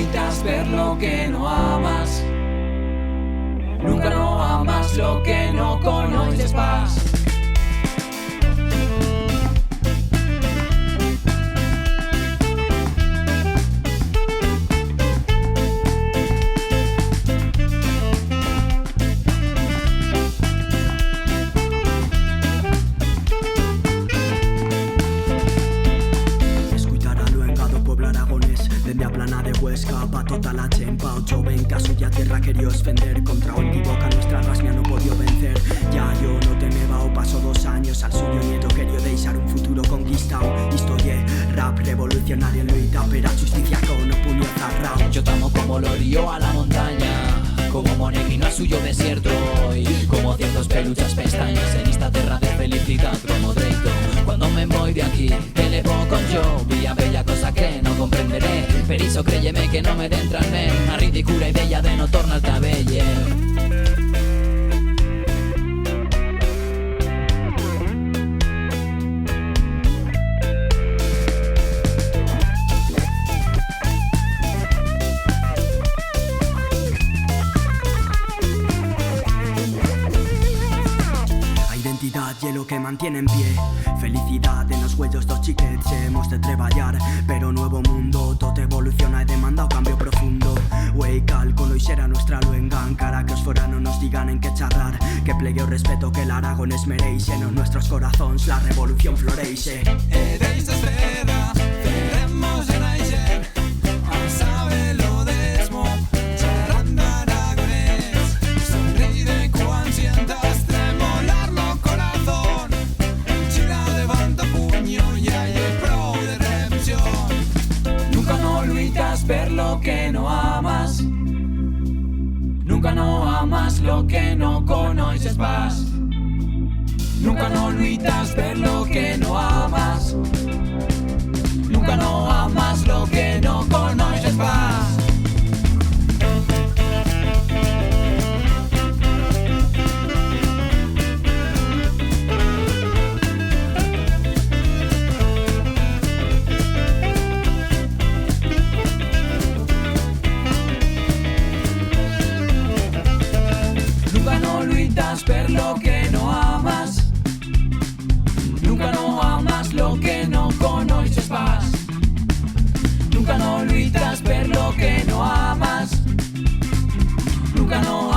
lluites per lo que no amas. Nunca no amas lo que no conoces pas. Dende a plana de Huesca pa tota la chempa. Ocho ven que a suya tierra quería ofender. Contra un equivoca nuestra rasmia no podio vencer. Ya yo no temeba o paso 2 años. Al suyo nieto quería deixar un futuro conquistado. Historia, rap revolucionario en luita. Pero a justicia con no puño cerrado. Yo tamo como lorio a la montaña, como monegrino al suyo desierto, y como ciertos peluchas pestañas en esta tierra de felicidad como Dreito. Cuando me voy de aquí, que le voy con yo, vía bella cosa que no comprenderé. Per iso créyeme que no me d'entrarme una ridicula idea de no tornar al tabeller. Y es lo que mantiene en pie. Felicidad en los huellos dos chiquets. Hemos de treballar, pero nuevo mundo. Todo evoluciona y demanda un cambio profundo. Wey, calco, y será nuestra luenga. Encara que os foranos nos digan en qué charrar. Que plegue o respeto que el Aragón es mereixe. En nuestros corazones la revolución floreixe. Eres espera, veremos en ayer. Sabe lo desmo, charrando aragonés. Sonríe cuando sientas tremolarlo corazón. Chila levanta puño y hay el pro de redención. Nunca no lluites per lo que no amas. Nunca no amas lo que no conoces pas. Nunca no lluites per lo que no amas. Nunca no amas lo que no conoces pas. Nunca no lluites per lo que no amas. Nunca no amas lo que no conoces pas. Nunca no lluites per lo que no amas. Nunca no